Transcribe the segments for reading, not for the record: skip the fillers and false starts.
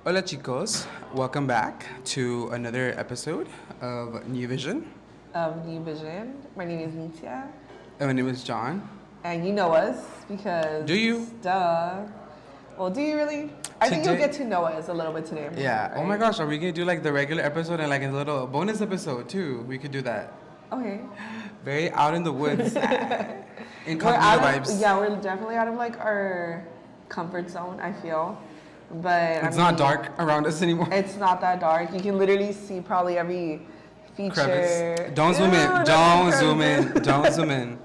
Hola chicos, welcome back to another episode of New Vision. Of New Vision. My name is Nitya. And my name is John. And you know us because... Do you? Duh. Well, do you really? I think you'll get to know us a little bit today. Yeah. Right? Oh my gosh, are we going to do like the regular episode and like a little bonus episode too? We could do that. Okay. Very out in the woods. Incognito vibes. Yeah, we're definitely out of like our comfort zone, I feel. But it's not dark around us anymore. It's not that dark. You can literally see probably every feature. Crevice. Don't zoom in. Don't zoom in. Don't zoom in.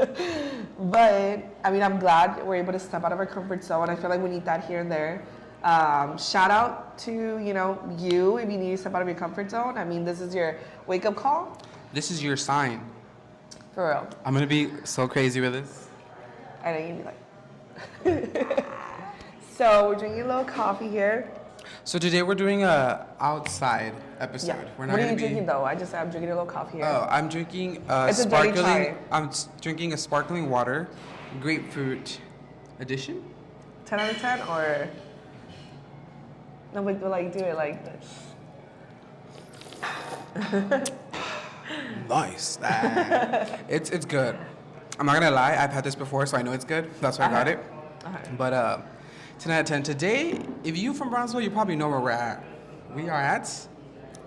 But I mean, I'm glad we're able to step out of our comfort zone. I feel like we need that here and there. Shout out to you if you need to step out of your comfort zone. I mean, this is your wake up call. This is your sign. For real. I'm gonna be so crazy with this. I know you'd be like. So we're drinking a little coffee here. So today we're doing a outside episode. Yeah. We're not what are you drinking though? I'm drinking a little coffee here. Oh, I'm drinking it's sparkling. A dirty chai. I'm drinking a sparkling water, grapefruit edition. 10 out of 10 or no? But like do it like this. Nice. It's good. I'm not gonna lie. I've had this before, so I know it's good. That's why I got it. But 10 out of 10. Today, if you from Brownsville, you probably know where we're at. We are at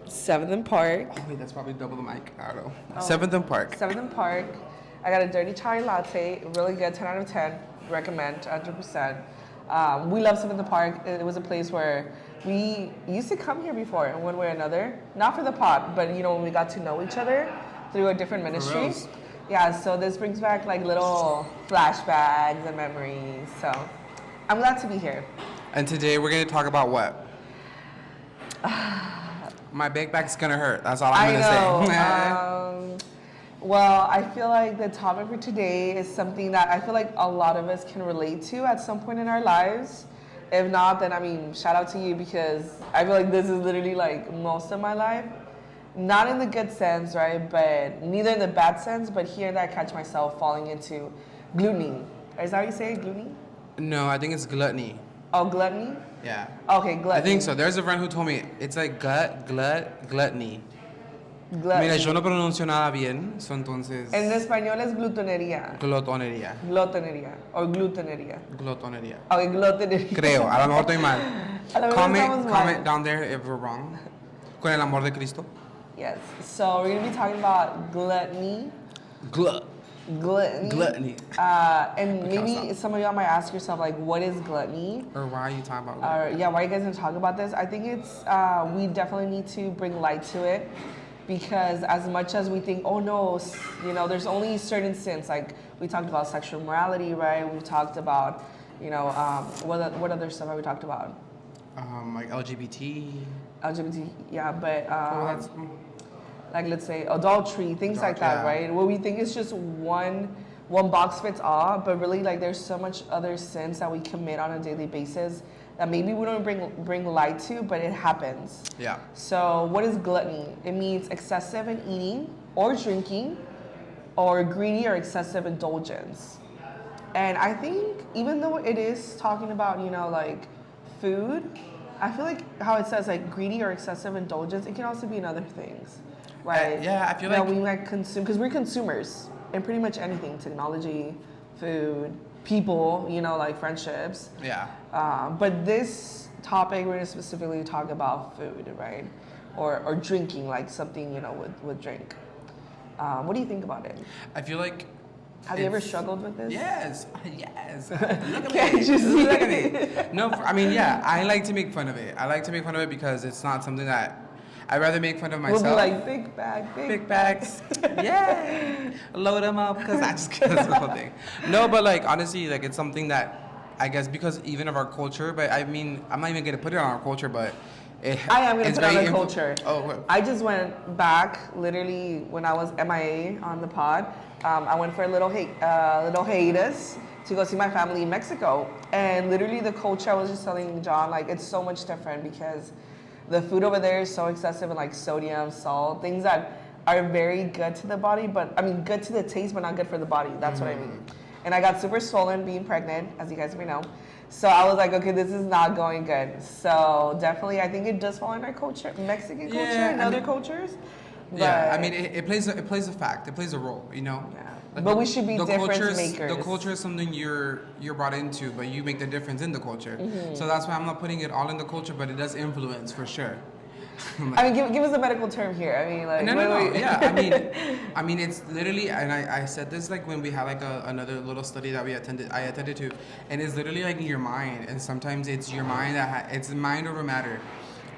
7th and Park. Oh wait, that's probably double the mic. I don't know. 7th and Park. 7th and Park. I got a dirty chai latte. Really good. 10 out of 10. Recommend 100%. We love 7th and Park. It was a place where we used to come here before in one way or another. Not for the pot, but when we got to know each other through a different ministry. Yeah, so this brings back like little flashbacks and memories. So I'm glad to be here. And today we're going to talk about what? My big back's going to hurt. That's all I'm going to say. Well, I feel like the topic for today is something that I feel like a lot of us can relate to at some point in our lives. If not, then I mean, shout out to you because I feel like this is literally like most of my life. Not in the good sense, right? But neither in the bad sense, but here and there I catch myself falling into gluttony. Is that how you say it, gluttony? No, I think it's gluttony. Oh, gluttony? Yeah. Okay, gluttony. I think so. There's a friend who told me it's like gluttony. Gluttony. Mira, yo no pronuncio nada bien, so entonces... En español es glutonería. Glotonería. Glotonería. O glutonería. Glotonería. Okay, glotonería. Creo, a lo mejor estoy mal. Comment mal. down there if we're wrong. Con el amor de Cristo. Yes. So we're going to be talking about gluttony. Gluttony. Gluttony. And maybe some of y'all might ask yourself, like, what is gluttony? Or why are you talking about gluttony? Yeah, why are you guys going to talk about this? I think it's, we definitely need to bring light to it because as much as we think, oh no, there's only certain sins. Like, we talked about sexual morality, right? We've talked about, what other stuff have we talked about? Like LGBT, yeah, but like let's say adultery, things like that, right? What we think is just one box fits all, but really like there's so much other sins that we commit on a daily basis that maybe we don't bring light to, but it happens. Yeah. So what is gluttony? It means excessive in eating or drinking, or greedy or excessive indulgence. And I think even though it is talking about like food, I feel like how it says like greedy or excessive indulgence, it can also be in other things, right? Yeah, I feel like we might consume because we're consumers in pretty much anything: technology, food, people, like friendships. Yeah. But this topic we're gonna specifically talk about food, right? Or drinking, like something with drink. What do you think about it? I feel like. Have you ever struggled with this? Yes. Look at me. Look at me. No, I like to make fun of it. I like to make fun of it because it's not something that I'd rather make fun of myself. We'll be like, big bags. Yeah. Load them up because I just that's the whole thing. No, but like honestly, like it's something that I guess because even of our culture, but I mean, I'm not even going to put it on our culture, but I am going to put it on the culture. Oh, I just went back literally when I was MIA on the pod. I went for a little hiatus to go see my family in Mexico. And literally the culture, I was just telling John, like it's so much different because the food over there is so excessive in like sodium, salt, things that are very good to the body, but I mean good to the taste, but not good for the body. That's what I mean. and I got super swollen being pregnant, as you guys may know. So I was like, okay, this is not going good. So definitely, I think it does fall in our culture, Mexican culture, and other cultures. Yeah, I mean, it plays a fact. It plays a role, you know. Yeah. Like But we should be difference The makers. culture is something you're brought into, but you make the difference in the culture. So that's why I'm not putting it all in the culture, but it does influence for sure. Like, I mean, give us a medical term here. I mean, like, no. Yeah, I mean, it's literally, and I said this like when we had like another little study that I attended to, and it's literally like in your mind, and sometimes it's your mind it's mind over matter,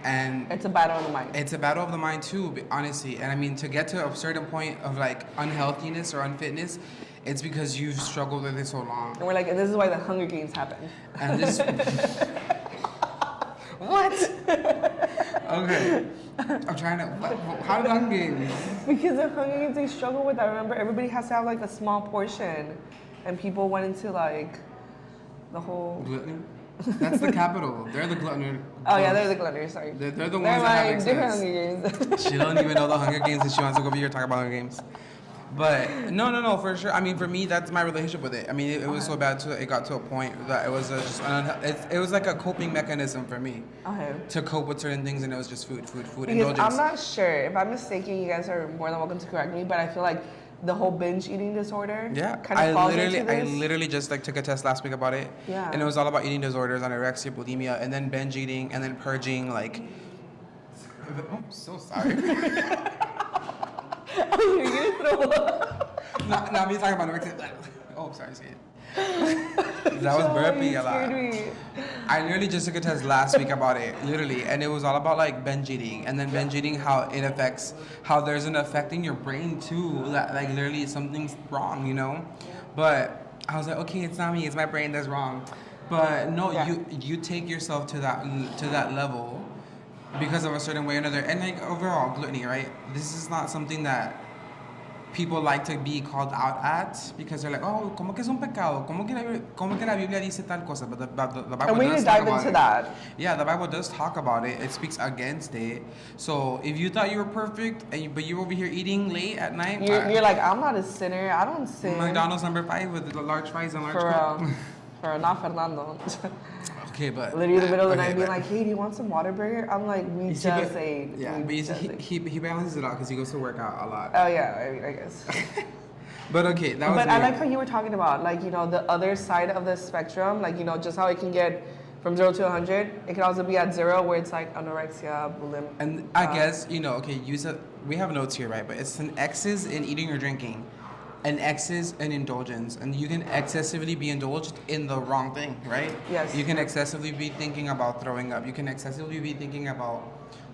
and it's a battle of the mind. It's a battle of the mind too, honestly. And I mean, to get to a certain point of like unhealthiness or unfitness, it's because you've struggled with it so long. And we're like, and this is why the Hunger Games happened. And this. What? Okay. I'm trying to. How did Hunger Games? Because the Hunger Games, they struggle with that. Remember, everybody has to have like a small portion, and people went into like the whole. Gluttony? That's the capital. They're the gluttony. Oh yeah, they're the gluttony. Sorry. They're the ones that have different excess. Hunger Games. She don't even know the Hunger Games, and she wants to go over here talking about Hunger Games. But no, for sure. I mean, for me, that's my relationship with it. I mean, it was so bad to it got to a point that it was just it was like a coping mechanism for me to cope with certain things, and it was just food, because indulgence. I'm not sure if I'm mistaken. You guys are more than welcome to correct me, but I feel like the whole binge eating disorder. Yeah, kind of falls into this. I literally just like took a test last week about it. Yeah, and it was all about eating disorders, anorexia, bulimia, and then binge eating, and then purging. Like, oh, I'm so sorry. Oh, you're gonna throw up. Not me talking about anorexia. Oh, sorry, say it. That was burping a lot. I literally just took a test last week about it, literally, and it was all about like binge eating, and then binge eating, how it affects, how there's an effect in your brain too, that like literally something's wrong, you know. But I was like, okay, it's not me, it's my brain that's wrong. But no, you take yourself to that level because of a certain way or another, and like overall gluttony, right? This is not something that people like to be called out at because they're like, oh, ¿cómo que es un pecado? ¿Cómo que la Biblia dice tal cosa? But the Bible and we need to dive into that. Yeah, the Bible does talk about it. It speaks against it. So if you thought you were perfect, but you're over here eating late at night, you're like, I'm not a sinner. I don't sin. McDonald's #5 with the large fries and large Coke. For not Fernando. Okay, but literally in the middle of the night being like, hey, do you want some Whataburger? I'm like, we just ate. Yeah, but he balances it out because he goes to work out a lot. Oh yeah, I guess. But okay, that was. But I like how you were talking about, like, you know, the other side of the spectrum, like, you know, just how it can get from 0 to 100. It can also be at 0 where it's like anorexia, bulimia. And I guess, you know, okay, we have notes here, right? But it's an X's in eating or drinking. An X's in indulgence, and you can excessively be indulged in the wrong thing, right? Yes. You can excessively be thinking about throwing up. You can excessively be thinking about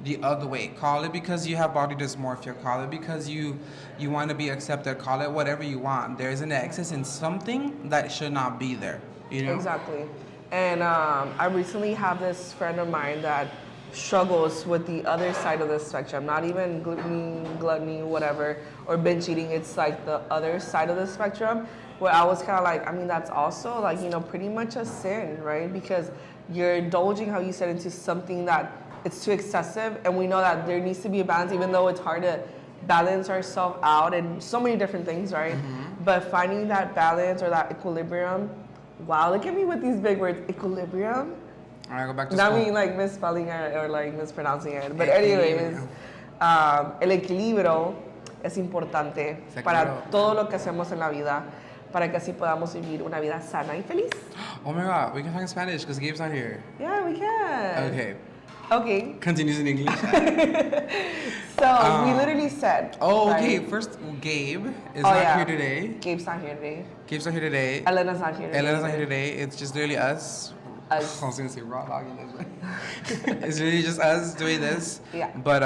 the other way. Call it because you have body dysmorphia. Call it because you want to be accepted. Call it whatever you want. There's an excess in something that should not be there. You know? Exactly. And I recently have this friend of mine that struggles with the other side of the spectrum, not even gluttony, whatever, or binge eating. It's like the other side of the spectrum where I was kind of like, I mean, that's also like, you know, pretty much a sin, right? Because you're indulging, how you said, into something that it's too excessive, and we know that there needs to be a balance, even though it's hard to balance ourselves out and so many different things, right? Mm-hmm. But finding that balance or that equilibrium, wow, look at me with these big words, equilibrium. All right, go back to Not school. me like misspelling it or like mispronouncing it. But anyways, el equilibrio es importante para todo lo que hacemos en la vida, para que así podamos vivir una vida sana y feliz. Oh my God, we can talk in Spanish because Gabe's not here. Yeah, we can. Okay. Okay. Continues in English. So we literally said. Oh, okay. Right? First, Gabe is not here today. Gabe's not here today. Gabe's not here today. Elena's not here today. Elena's not here today. It's just literally us. I was gonna say raw dogging this. It's really just us doing this. Yeah. But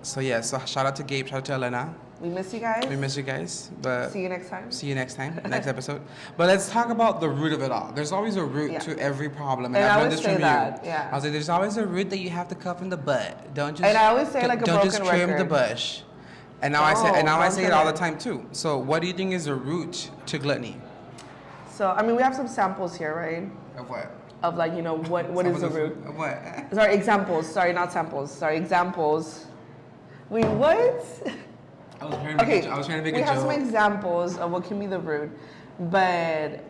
so yeah. So shout out to Gabe. Shout out to Elena. We miss you guys. We miss you guys. But see you next time. See you next time. Next episode. But let's talk about the root of it all. There's always a root to every problem. And I've learned this from you. Yeah. I was like, there's always a root that you have to cut from the butt. Don't just. And I always say like a broken record. Don't just trim the bush. And now I say it all the time too. So what do you think is the root to gluttony? So I mean, we have some samples here, right? Of what? Of like, you know, what is the root? Of what? Sorry, examples. Sorry, not samples. Sorry, examples. Wait, what? I was trying to make a joke. We have some examples of what can be the root. But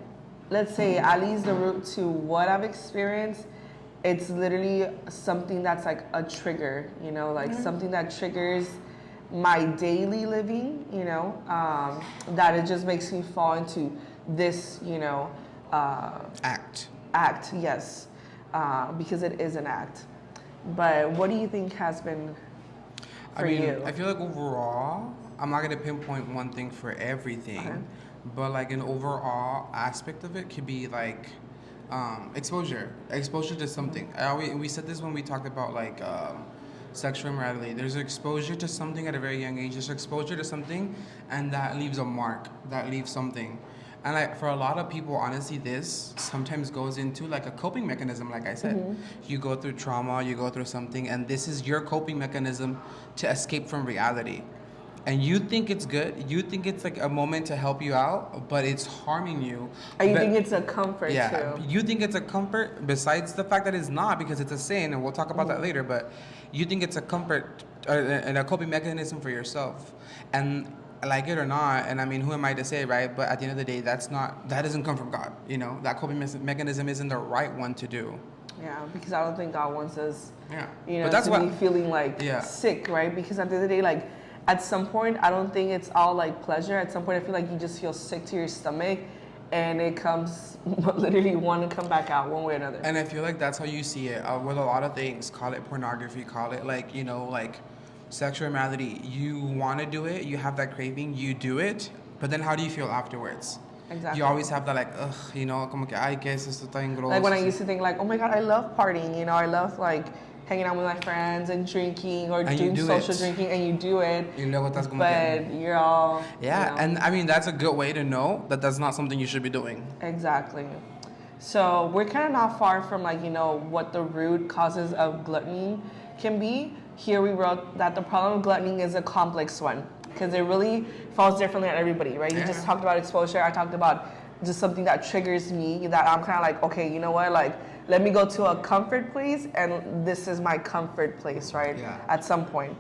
let's say at least the root to what I've experienced, it's literally something that's like a trigger, like something that triggers my daily living, that it just makes me fall into this, act, yes, because it is an act. But what do you think has been for you? I feel like overall, I'm not gonna pinpoint one thing for everything, Okay. but like an overall aspect of it could be like exposure to something. We said this when we talked about like sexual immorality. There's exposure to something at a very young age. There's exposure to something, and that leaves a mark. That leaves something. And like for a lot of people, honestly, this sometimes goes into like a coping mechanism. Like I said, you go through trauma, you go through something, and this is your coping mechanism to escape from reality. And you think it's good, you think it's like a moment to help you out, but it's harming you. And you think it's a comfort too. You think it's a comfort, besides the fact that it's not, because it's a sin, and we'll talk about that later. But you think it's a comfort and a coping mechanism for yourself, and like it or not, and I mean, who am I to say, right? But at the end of the day, that doesn't come from God. That coping mechanism isn't the right one to do. Yeah, because I don't think God wants us, but that's to be feeling like sick, right? Because at the end of the day, like at some point, I don't think it's all like pleasure. At some point, I feel like you just feel sick to your stomach, and it comes literally want to come back out one way or another. And I feel like that's how you see it with a lot of things. Call it pornography, call it like like sexual immorality. You want to do it, you have that craving, you do it, but then how do you feel afterwards? Exactly. You always have that like, ugh, como que, ay, que es esto tan grosso. Like when I used to think like, oh my God, I love partying, I love like hanging out with my friends and drinking or doing social drinking, and you do it. But you're all... Yeah, and I mean, that's a good way to know that that's not something you should be doing. Exactly. So we're kind of not far from like, what the root causes of gluttony can be. Here we wrote that the problem of gluttony is a complex one because it really falls differently on everybody, right? You just talked about exposure. I talked about just something that triggers me, that I'm kind of like, okay, you know what? Like, let me go to a comfort place, and this is my comfort place, right? Yeah. At some point.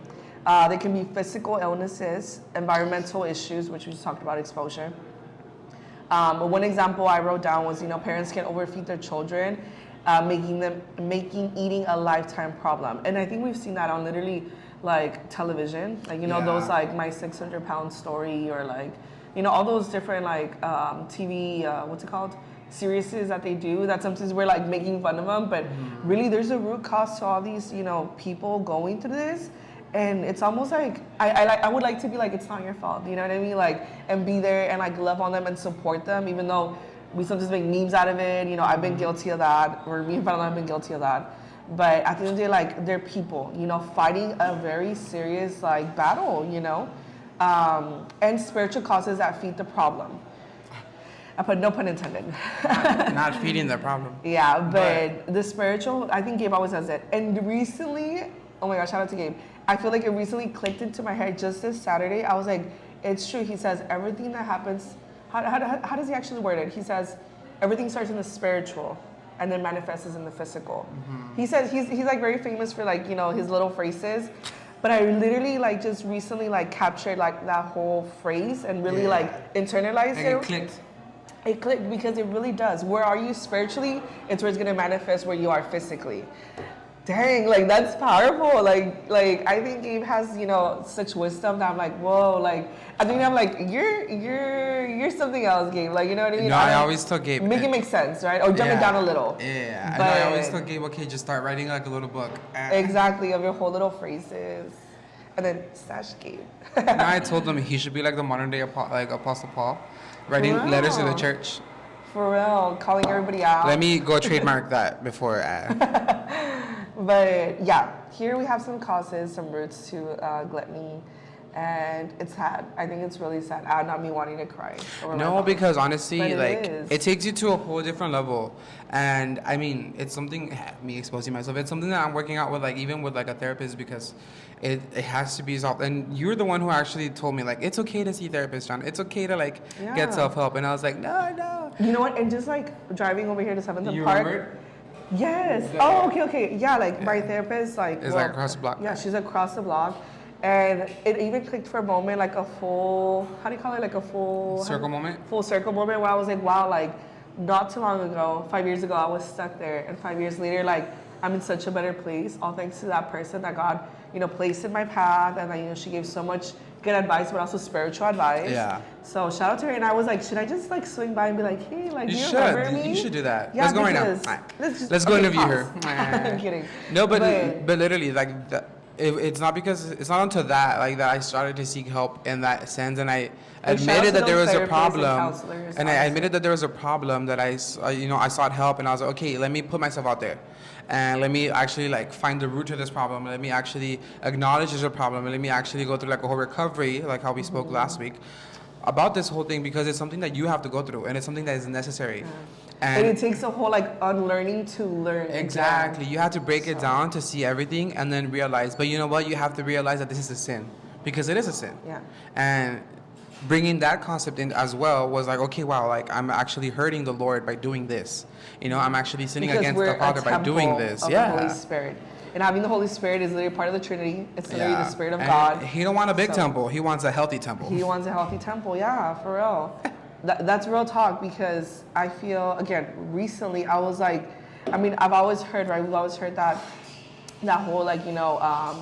There can be physical illnesses, environmental issues, which we just talked about exposure. One example I wrote down was, parents can overfeed their children, making eating a lifetime problem. And I think we've seen that on literally like television, like, those like My 600-Pound Story, or like, all those different like TV, what's it called? Series that they do, that sometimes we're like making fun of them, but really there's a root cause to all these, people going through this. And it's almost like, I would like to be like, it's not your fault, you know what I mean? Like, and be there and like love on them and support them, even though we sometimes make memes out of it. I've been guilty of that, or me and Fernando have been guilty of that. But at the end of the day, like, they're people, fighting a very serious like battle, and spiritual causes that feed the problem. I put no pun intended. Not feeding the problem. Yeah, but the spiritual, I think Gabe always says it. And recently, oh my gosh, shout out to Gabe. I feel like it recently clicked into my head just this Saturday. I was like, it's true. He says everything that happens, how does he actually word it? He says everything starts in the spiritual and then manifests in the physical. He says he's like very famous for like, his little phrases. But I literally like just recently like captured like that whole phrase and really like internalized it. It clicked. It clicked because it really does. Where are you spiritually? It's where it's gonna manifest where you are physically. Dang, like that's powerful. Like I think Gabe has, such wisdom that I'm like, whoa, like I think I'm like, you're something else, Gabe. Like, you know what I mean? No, I always tell Gabe. Make it make sense, right? Or dumb it down a little. Yeah. But I always tell Gabe, okay, just start writing like a little book. Exactly, of your whole little phrases. And then stash Gabe. Now I told him he should be like the modern day Apostle Paul, writing letters to the church. For real, calling everybody out. Let me go trademark that before. But yeah, here we have some causes, some roots to gluttony, and it's sad. I think it's really sad. Not me wanting to cry. No, because honestly, it takes you to a whole different level. And I mean, it's something, me exposing myself, it's something that I'm working out with, like even with like a therapist, because it has to be solved. And you're the one who actually told me like, it's okay to see therapists, John. It's okay to like get self-help. And I was like, no. You know what? And just like driving over here to 7th you Park. Remember? Yes. Oh, okay. Yeah, like my therapist, like... Is like across the block. Yeah, she's across the block. And it even clicked for a moment, like a full, how do you call it? Like a full Circle moment? Full circle moment where I was like, wow, like not too long ago, 5 years ago, I was stuck there. And 5 years later, like I'm in such a better place, all thanks to that person that God, placed in my path. And that, she gave so much good advice, but also spiritual advice. Yeah. So shout out to her. And I was like, should I just like swing by and be like, hey, like, You you should. remember me? You should do that. Yeah, Let's go right now. because- Right. Let's go okay, interview pause. her. I'm kidding. No, but literally, like, it's not because, it's not until that, like, that I started to seek help in that sense, and I admitted that there was a problem, and I admitted that there was a problem that I sought help, and I was like, okay, let me put myself out there, and let me actually, like, find the root to this problem, let me actually acknowledge there's a problem, and let me actually go through, like, a whole recovery, like how we spoke last week, about this whole thing, because it's something that you have to go through, and it's something that is necessary. And it takes a whole like unlearning to learn. Exactly. Again. You have to break it down to see everything and then realize. But you know what? You have to realize that this is a sin, because it is a sin. Yeah. And bringing that concept in as well was like, okay, wow, like I'm actually hurting the Lord by doing this. I'm actually sinning Because against the Father by doing this. Of the Holy Spirit. And having the Holy Spirit is literally part of the Trinity. It's literally the Spirit of God. He don't want a big temple. He wants a healthy temple. He wants a healthy temple. Yeah, for real. That's real talk, because I feel, again, recently I was like, I've always heard, right? We've always heard that whole, like, I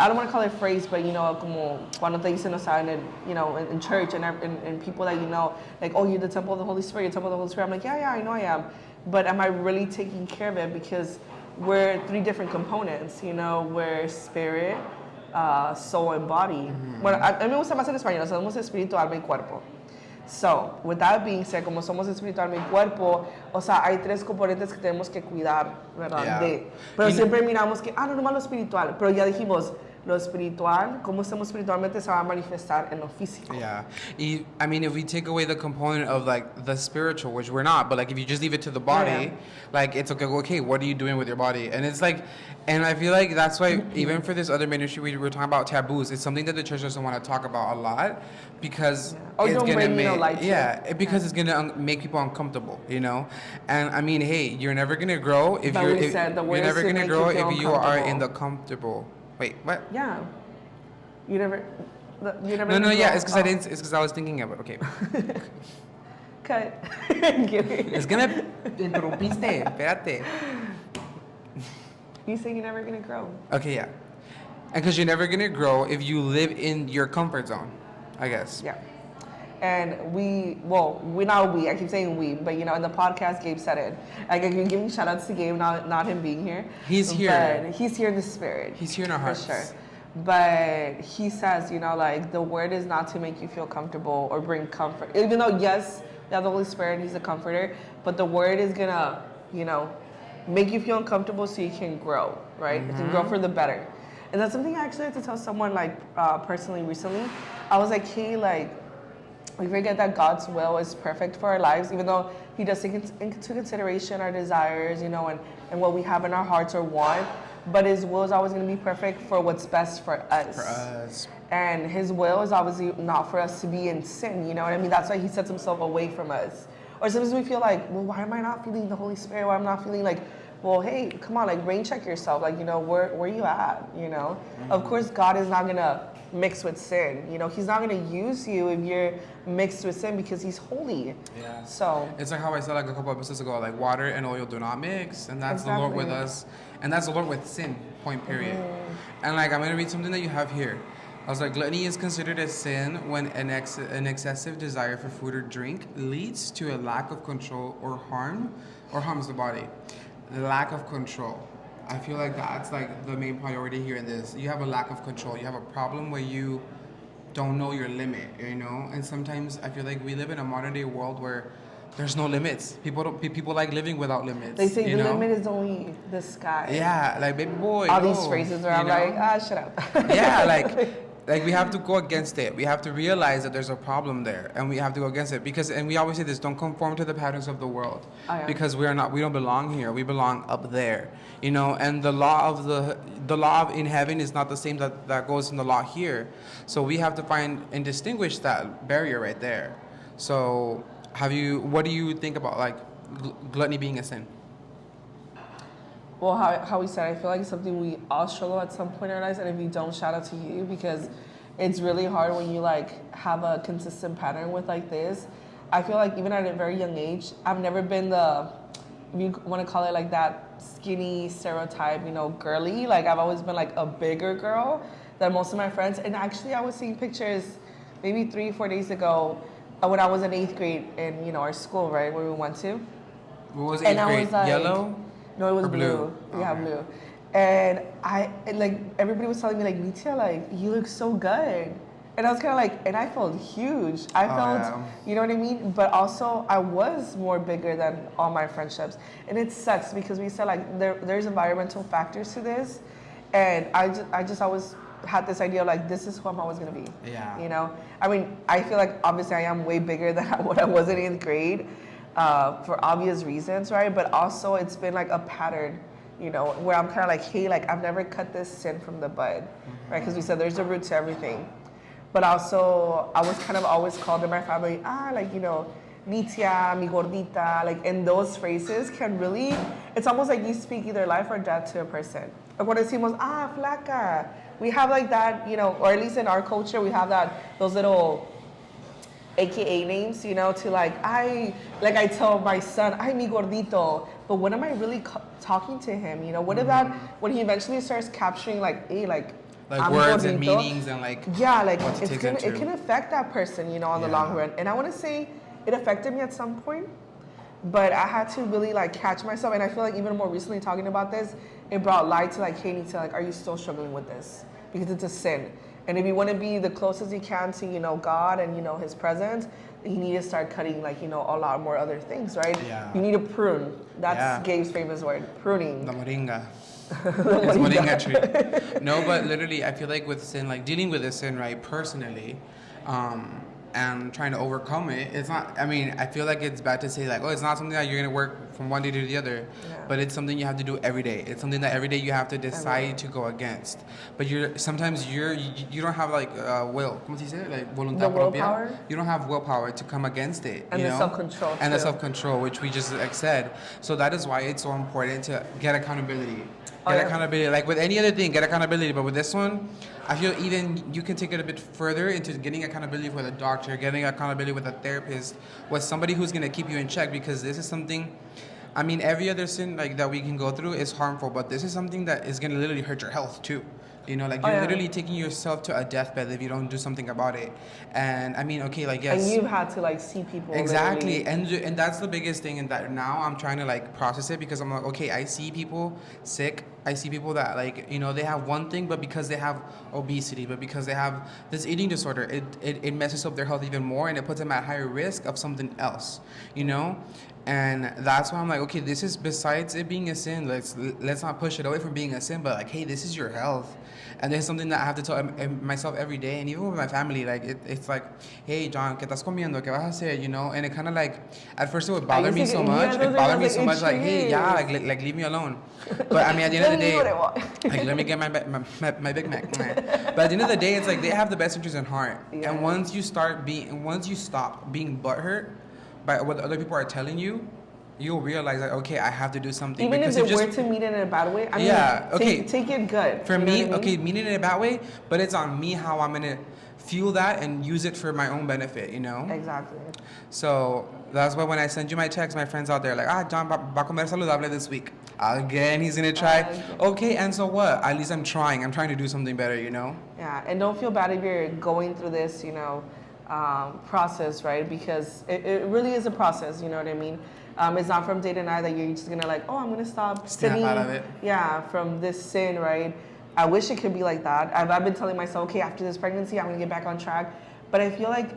don't want to call it phrase, but, como cuando te dicen, o sea, in church and people that, like, oh, you're the temple of the Holy Spirit, you're the temple of the Holy Spirit. I'm like, yeah, I know I am. But am I really taking care of it? Because we're three different components, we're spirit, soul, and body. Bueno, a mí me gusta más en español, somos espíritu, alma y cuerpo. So, with that being said, como somos espiritual, mi cuerpo, o sea, hay tres componentes que tenemos que cuidar, ¿verdad? Yeah. Pero siempre miramos que, no nomás lo espiritual, pero ya dijimos, lo espiritual, cómo estamos espiritualmente, se va a manifestar en lo físico. Yeah. If we take away the component of, like, the spiritual, which we're not, but, like, if you just leave it to the body, like, it's okay, what are you doing with your body? And it's like, and I feel like that's why, even for this other ministry, we were talking about taboos. It's something that the church doesn't want to talk about a lot, because it's going to make, because it's going to make people uncomfortable, And hey, you're never going to grow if you're never going to grow if you are in the comfortable. Wait, what? Yeah. You never. No. Yeah, it's because I was thinking of it. Okay. Cut. Es que me interrumpiste. Espérate. You say you're never gonna grow. Okay, yeah. And because you're never gonna grow if you live in your comfort zone, I guess. Yeah. And I keep saying we, but in the podcast, Gabe said it. Like, I'm giving shout outs to Gabe, not him being here. He's here. But he's here in the spirit. He's here in our hearts. For sure. But he says, like, the word is not to make you feel comfortable or bring comfort. Even though, yes, we have the Holy Spirit, he's a comforter, but the word is gonna, make you feel uncomfortable so you can grow, right? You can grow for the better. And that's something I actually had to tell someone, like, personally recently. I was like, hey, like, we forget that God's will is perfect for our lives, even though he does take into consideration our desires, and what we have in our hearts or want. But his will is always going to be perfect for what's best for us. And his will is obviously not for us to be in sin, you know what I mean? That's why he sets himself away from us. Or sometimes we feel like, well, why am I not feeling the Holy Spirit? Why am I not feeling like, well, hey, come on, like, rain check yourself. Like, where you at, Of course, God is not going to mix with sin. He's not going to use you if you're mixed with sin, because he's holy. Yeah. So it's like how I said, like, a couple episodes ago, like, water and oil do not mix, and that's the Lord with us, and that's the Lord with sin, point period. And, like, I'm going to read something that you have here. I was like, gluttony is considered a sin when an excessive desire for food or drink leads to a lack of control or harms the body. The lack of control. I feel like that's, like, the main priority here in this. You have a lack of control. You have a problem where you don't know your limit, And sometimes I feel like we live in a modern day world where there's no limits. People like living without limits. They say the limit is only the sky. Yeah, like, baby boy. All these phrases where I'm like, shut up. Yeah, like we have to go against it. We have to realize that there's a problem there, and we have to go against it, and we always say this: don't conform to the patterns of the world, because we don't belong here. We belong up there, And the law of in heaven is not the same that goes in the law here. So we have to find and distinguish that barrier right there. So what do you think about, like, gluttony being a sin? Well, how we said, I feel like it's something we all struggle at some point in our lives, and if you don't, shout out to you, because it's really hard when you like have a consistent pattern with like this. I feel like even at a very young age, I've never been the, if you want to call it like that, skinny stereotype, you know, girly. Like I've always been like a bigger girl than most of my friends. And actually, I was seeing pictures maybe 3-4 days ago when I was in 8th grade in, you know, our school, right, where we went to. What was 8th grade? Was like, yellow? No, it was or blue. We have blue. And like, everybody was telling me, like, Nitia, like, you look so good. And I was kind of like, and I felt huge. I felt, you know what I mean? But also, I was more bigger than all my friendships. And it sucks because we said, like, there's environmental factors to this. And I just always had this idea of, like, this is who I'm always going to be. Yeah. You know? I mean, I feel like, obviously, I am way bigger than what I was in 8th grade for obvious reasons, right? But also, it's been, like, a pattern, you know, where I'm kind of like, hey, like, I've never cut this sin from the bud, right? Because we said there's a root to everything. But also, I was kind of always called in my family, like, you know, Nitia, mi gordita, like, and those phrases can really, it's almost like you speak either life or death to a person. Like, when decimos, flaca, we have like that, you know, or at least in our culture, we have those little AKA names, you know, to like I tell my son, ay, mi gordito, but when am I really talking to him, you know? What about when he eventually starts capturing like, hey, like words and meanings and like like what it can affect that person, you know, on the long run. And I want to say it affected me at some point, but I had to really like catch myself. And I feel like even more recently talking about this, it brought light to like, hey, Nita, like, are you still struggling with this? Because it's a sin. And if you want to be the closest you can to, you know, God and, you know, His presence, you need to start cutting, like, you know, a lot more other things, right? Yeah. You need to prune. That's Gabe's famous word, pruning. The moringa. It's moringa tree. No, but literally, I feel like with sin, like dealing with the sin, right, personally, and trying to overcome it, it's not, I mean, I feel like it's bad to say like, oh, it's not something that you're going to work from one day to the other, but it's something you have to do every day. It's something that every day you have to decide to go against. But sometimes you don't have like will, ¿cómo se dice? Like voluntad propia. You don't have willpower to come against it. And you the know? self-control. And the self-control, which we just like said. So that is why it's so important to get accountability. Get accountability. Like with any other thing, get accountability. But with this one, I feel even you can take it a bit further into getting accountability with a doctor, getting accountability with a therapist, with somebody who's going to keep you in check, because this is something, I mean, every other sin like that we can go through is harmful, but this is something that is going to literally hurt your health too. You know, like you're literally taking yourself to a deathbed if you don't do something about it. And I mean, okay, like yes. And you've had to like see people. Exactly, and that's the biggest thing. And that now I'm trying to like process it, because I'm like, okay, I see people sick. I see people that like, you know, they have one thing, but because they have obesity, but because they have this eating disorder, it messes up their health even more, and it puts them at higher risk of something else. You know. And that's why I'm like, okay, this is, besides it being a sin, let's not push it away from being a sin, but like, hey, this is your health. And this is something that I have to tell myself every day, and even with my family, like it's like, hey, John, ¿qué estás comiendo? ¿Qué vas a hacer? You know, and it kind of like, at first it would bother me so much. It bothered me so much, like, hey, like leave me alone. But I mean, at the end of the day, like, let me get my Big Mac. But at the end of the day, it's like they have the best interest in heart. Yeah. And once you stop being butthurt by what other people are telling you, you'll realize that, okay, I have to do something. Even if they were to mean it in a bad way, I mean, take it good. For me, okay, mean it in a bad way, but it's on me how I'm going to feel that and use it for my own benefit, you know? Exactly. So that's why when I send you my text, my friends out there like, John, va a comer saludable this week. Again, he's going to try. Okay, and so what? At least I'm trying. I'm trying to do something better, you know? Yeah, and don't feel bad if you're going through this, you know, process, right? Because it really is a process, you know what I mean? It's not from day to night that you're just gonna like, oh, I'm gonna stop sinning. Out of it. Yeah, from this sin, right? I wish it could be like that. I've been telling myself, okay, after this pregnancy, I'm gonna get back on track. But I feel like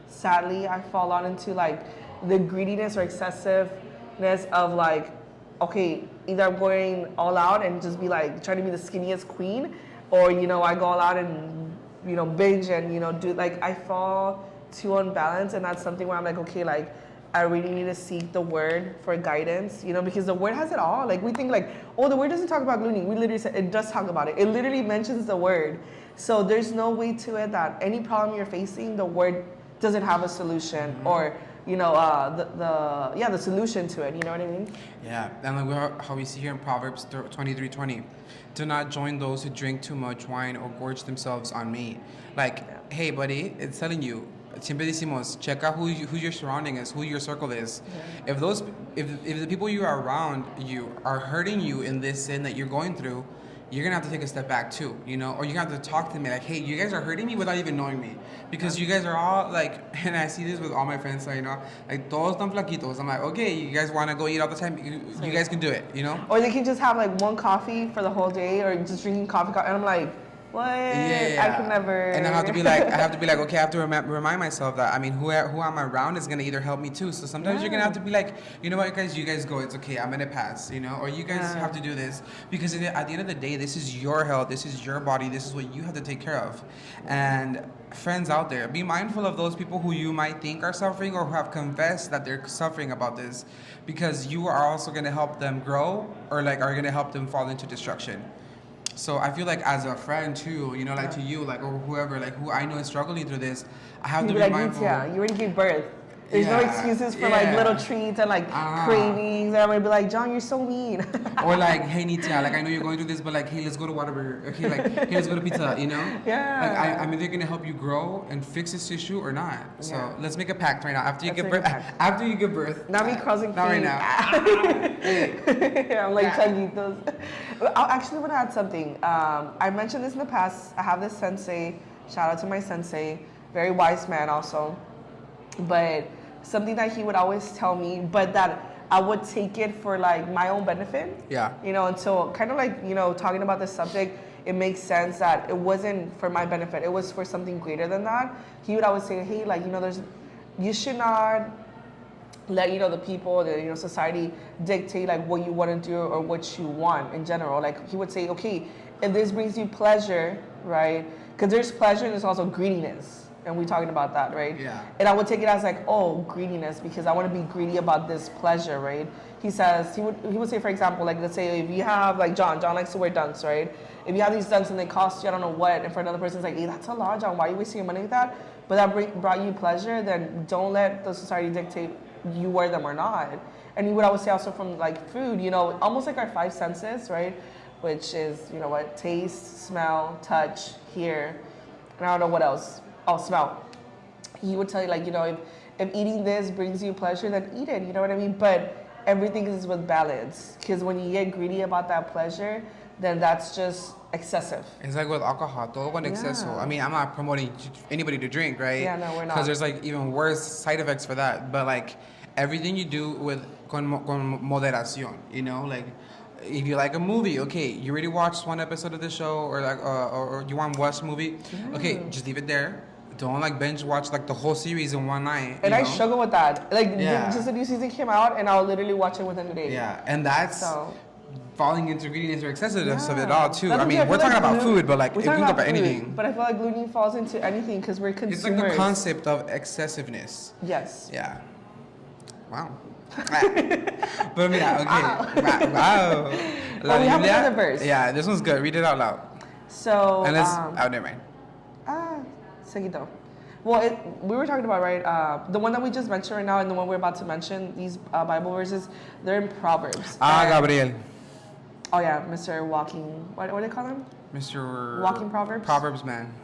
sadly, I fall on into like the greediness or excessiveness of like, okay, either I'm going all out and just be like trying to be the skinniest queen, or, you know, I go all out and, you know, binge and, you know, do like, I fall too unbalanced, and that's something where I'm like, okay, like, I really need to seek the word for guidance, you know, because the word has it all. Like, we think like, oh, the word doesn't talk about gluttony. We literally said it does talk about it. It literally mentions the word. So there's no way to it that any problem you're facing, the word doesn't have a solution, or the solution to it. You know what I mean? Yeah, and like how we see here in Proverbs 23:20, do not join those who drink too much wine or gorge themselves on meat. Like, hey, buddy, it's telling you. Siempre decimos, check out who your surrounding is, who your circle is. Yeah. If the people you are around you are hurting you in this sin that you're going through, you're gonna have to take a step back too, you know, or you have to talk to me like, hey, you guys are hurting me without even knowing me, because you guys are all like, and I see this with all my friends, so, you know, like todos tan flaquitos. I'm like, okay, you guys want to go eat all the time, you guys can do it, you know. Or they can just have like one coffee for the whole day, or just drinking coffee, and I'm like, what? Yeah. I can never. And I have to be like, okay, I have to remind myself that, I mean, who I'm around is gonna either help me too. So sometimes you're gonna have to be like, you know what, guys, you guys go, it's okay, I'm gonna pass, you know, or you guys have to do this, because at the end of the day, this is your health, this is your body, this is what you have to take care of. And friends out there, be mindful of those people who you might think are suffering or who have confessed that they're suffering about this, because you are also gonna help them grow, or like are gonna help them fall into destruction. So I feel like as a friend too, you know, like to you, like, or whoever, like who I know is struggling through this, I have to be like, mindful. Yeah, you already gave birth. There's no excuses for like little treats and like cravings. And I'm gonna be like, John, you're so mean. Or like, hey Nitya, like I know you're going through this, but like, hey, let's go to Whataburger. Okay, like, hey, let's go to pizza. You know? Yeah. Like I'm either gonna help you grow and fix this issue or not. So let's make a pact right now. After you give birth, Not me crossing feet. Not right now. I'm like changuitos. I actually want to add something. I mentioned this in the past. I have this sensei. Shout out to my sensei. Very wise man also. But something that he would always tell me, but that I would take it for like my own benefit. Yeah. You know, until kind of like, you know, talking about this subject, it makes sense that it wasn't for my benefit. It was for something greater than that. He would always say, hey, like, you know, you should not let, you know, the people, society dictate like what you want to do or what you want in general. Like he would say, okay, if this brings you pleasure, right? Because there's pleasure and there's also greediness. And we're talking about that, right? Yeah. And I would take it as like, oh, greediness, because I want to be greedy about this pleasure, right? He would say, for example, like, let's say if you have, like John likes to wear dunks, right? If you have these dunks and they cost you, I don't know what, and for another person it's like, hey, that's a lot, John, why are you wasting your money like that? But that brought you pleasure, then don't let the society dictate you wear them or not. And he would always say also from like food, you know, almost like our five senses, right? Which is, you know what, taste, smell, touch, hear, and I don't know what else. Oh, smell. He would tell you, like, you know, if eating this brings you pleasure, then eat it, you know what I mean? But everything is with balance, because when you get greedy about that pleasure, then that's just excessive. It's like with alcohol, todo con exceso. I mean, I'm not promoting anybody to drink, right? Yeah, no, we're not. Because there's like even worse side effects for that. But like everything you do with con moderación, you know, like if you like a movie, okay, you already watched one episode of the show, or like, or you want to watch a movie, okay, just leave it there. Don't like binge watch like the whole series in one night. And I struggle with that. Like just a new season came out, and I'll literally watch it within a day. Yeah, and that's falling into greediness or excessiveness of it all too. That's I mean, we're talking about food, but like it can go about anything. But I feel like gluttony falls into anything because we're consumers. It's like the concept of excessiveness. Yes. Yeah. Wow. But yeah, okay. Wow. Well, we have another verse. Yeah, this one's good. Read it out loud. So. And let's. Never mind. Seguido. Well, we were talking about, right, the one that we just mentioned right now and the one we're about to mention, these Bible verses, they're in Proverbs. Gabriel. Oh, yeah, Mr. Walking, what do they call him? Mr. Walking Proverbs? Proverbs man.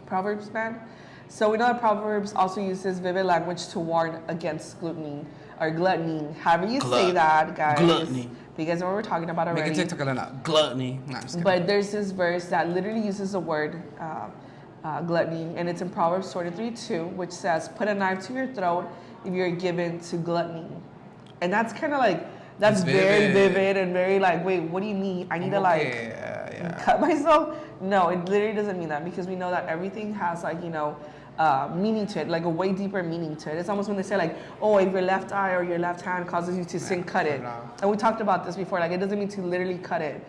Proverbs man. So we know that Proverbs also uses vivid language to warn against gluttony, or gluttony, however you say that, guys. Gluttony. Because what we're talking about already. Make a TikTok on that. Gluttony. No, but there's this verse that literally uses the word gluttony, and it's in Proverbs 23:2, which says, "Put a knife to your throat if you're given to gluttony." And that's kind of like, that's very vivid and very like, wait, what do you mean? I need to cut myself? No, it literally doesn't mean that, because we know that everything has like, you know, meaning to it, like a way deeper meaning to it. It's almost when they say like, oh, if your left eye or your left hand causes you to sin, cut it. And we talked about this before, like it doesn't mean to literally cut it.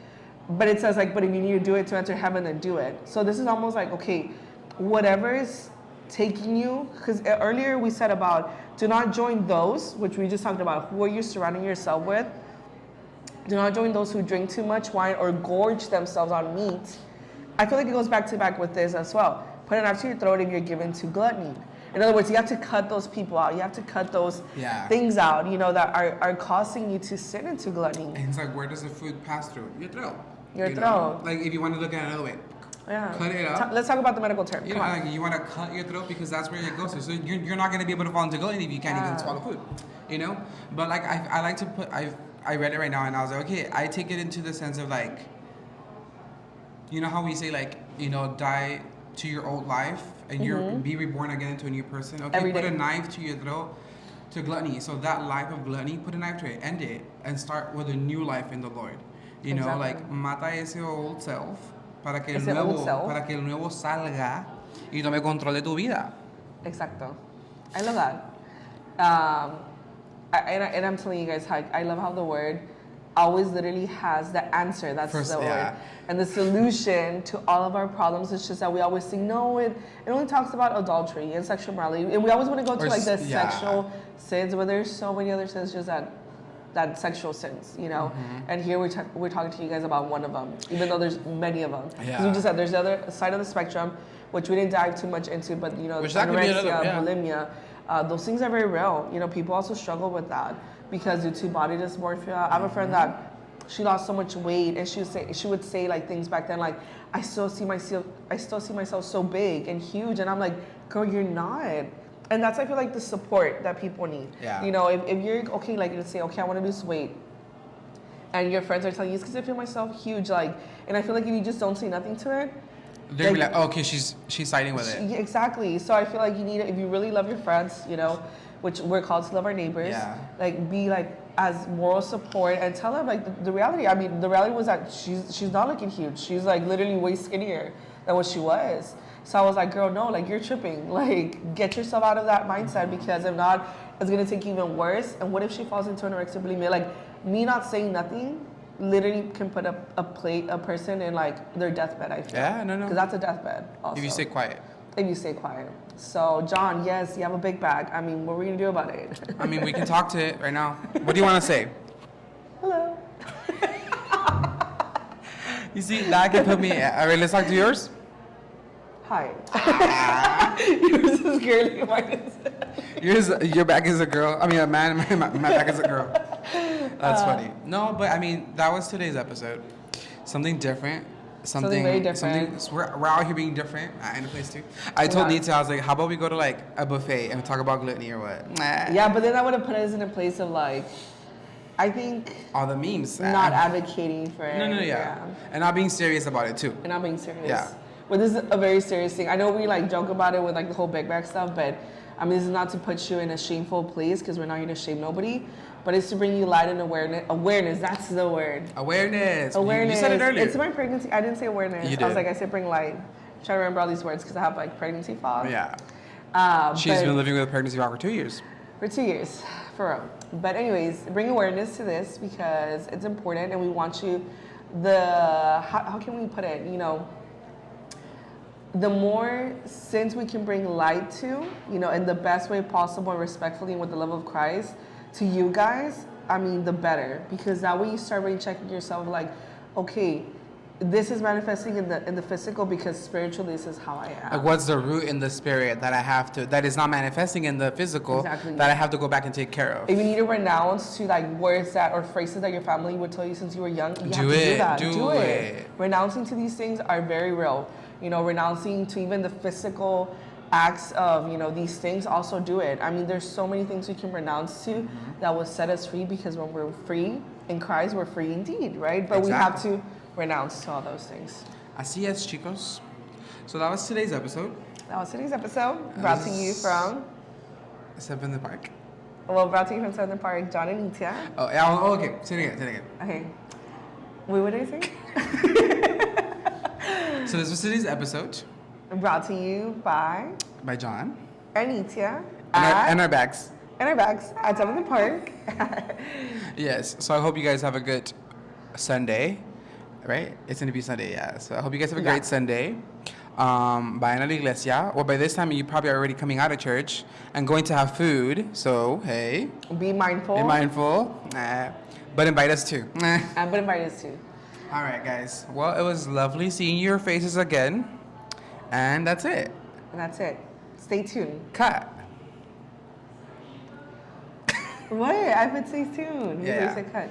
But it says like, but if you need to do it to enter heaven, then do it. So this is almost like, okay, whatever is taking you, because earlier we said about do not join those, which we just talked about, who are you surrounding yourself with. Do not join those who drink too much wine or gorge themselves on meat. I feel like it goes back to back with this as well. Put a knife to your throat if you're given to gluttony. In other words, you have to cut those people out. You have to cut those things out, you know, that are causing you to sin into gluttony. And it's like, where does the food pass through? Your throat. Your throat. Like, if you want to look at it another way. Yeah. Cut it up. Let's talk about the medical term. You know, like you want to cut your throat because that's where it goes to. So you're not going to be able to fall into gluttony if you can't even swallow food. You know? But like, I like to put, I read it right now and I was like, okay, I take it into the sense of like, you know how we say like, you know, die to your old life and you're be reborn again into a new person. Okay, put a knife to your throat to gluttony. So that life of gluttony, put a knife to it, end it, and start with a new life in the Lord. You know, like mata ese old self para que el nuevo salga y tome control de tu vida. Exacto. I love that. And I'm telling you guys how I love how the word always literally has the answer. That's the word. And the solution to all of our problems is just that we always think, no, it only talks about adultery and sexual morality. And we always want to go to like the sexual sins, but there's so many other sins just that sexual sins, you know? And here we're talking to you guys about one of them, even though there's many of them. Because we just said there's the other side of the spectrum, which we didn't dive too much into, but you know, anorexia, bulimia, those things are very real. You know, people also struggle with that because due to body dysmorphia. I have a friend that she lost so much weight, and she would say like things back then like, I still see myself so big and huge, and I'm like, girl, you're not. And that's, I feel like, the support that people need. You know, if you're okay, like, let's say, okay, I want to lose weight, and your friends are telling you, it's because I feel myself huge, like, and I feel like if you just don't say nothing to it, they're like, oh, okay, she's siding with it. Exactly. So I feel like you need it, if you really love your friends, you know, which we're called to love our neighbors, like, be like as moral support and tell them like the reality. I mean, the reality was that she's not looking huge. She's like literally way skinnier than what she was. So I was like, girl, no, like you're tripping. Like, get yourself out of that mindset, because if not, it's gonna take even worse. And what if she falls into anorexia bulimia? Like, me not saying nothing literally can put a person in like their deathbed, I feel. Yeah, no. Because that's a deathbed also. If you stay quiet. If you stay quiet. So, John, yes, you have a big bag. I mean, what are we gonna do about it? I mean, we can talk to it right now. What do you want to say? Hello. You see, that can put me. All right, let's talk to yours. Hi. Yours is girly. Your back is a girl. I mean, a man. My back is a girl. That's funny. No, but I mean, that was today's episode. Something different. Something very different. We're out here being different in the place too. I told Nita, I was like, how about we go to like a buffet and talk about gluttony or what? Yeah, but then that would have put us in a place of like, I think all the memes. Not advocating for it. No, and not being serious about it too. And not being serious. Yeah. But this is a very serious thing. I know we like joke about it with like the whole big bag stuff, but I mean, this is not to put you in a shameful place, because we're not here to shame nobody, but it's to bring you light and awareness. Awareness, that's the word. Awareness. Awareness. You said it earlier. It's my pregnancy. I didn't say awareness. You did. I was like, I said bring light. I'm trying to remember all these words because I have like pregnancy fog. Yeah. She's been living with a pregnancy fog for 2 years. For 2 years, for real. But anyways, bring awareness to this because it's important, and we want you, how can we put it, you know, the more sins we can bring light to, you know, in the best way possible and respectfully and with the love of Christ to you guys, I mean, the better. Because that way you start really checking yourself like, okay, this is manifesting in the physical, because spiritually this is how I am. Like, what's the root in the spirit that is not manifesting in the physical, that I have to go back and take care of? If you need to renounce to like words that or phrases that your family would tell you since you were young, you have to do that. Do it. Renouncing to these things are very real. You know, renouncing to even the physical acts of, you know, these things, also do it. I mean, there's so many things we can renounce to that will set us free, because when we're free in Christ, we're free indeed, right? But we have to renounce to all those things. Así es, chicos. So that was today's episode. Brought to you from Southern Park. Well, brought to you from Southern Park, John and Nitya. Oh, okay. Say it again. Okay. Wait, what did I say? So this was today's episode. Brought to you by John and Nitya. And our bags. And our bags at Southern Park. Yes. So I hope you guys have a good Sunday. Right? It's going to be Sunday, yeah. So I hope you guys have a great Sunday. Vayan a la iglesia. Well, by this time, you probably are already coming out of church and going to have food. So, hey. Be mindful. But invite us too. But invite us too. All right, guys. Well, it was lovely seeing your faces again. And that's it. Stay tuned. Cut. What? I would say soon. Yeah. Say cut.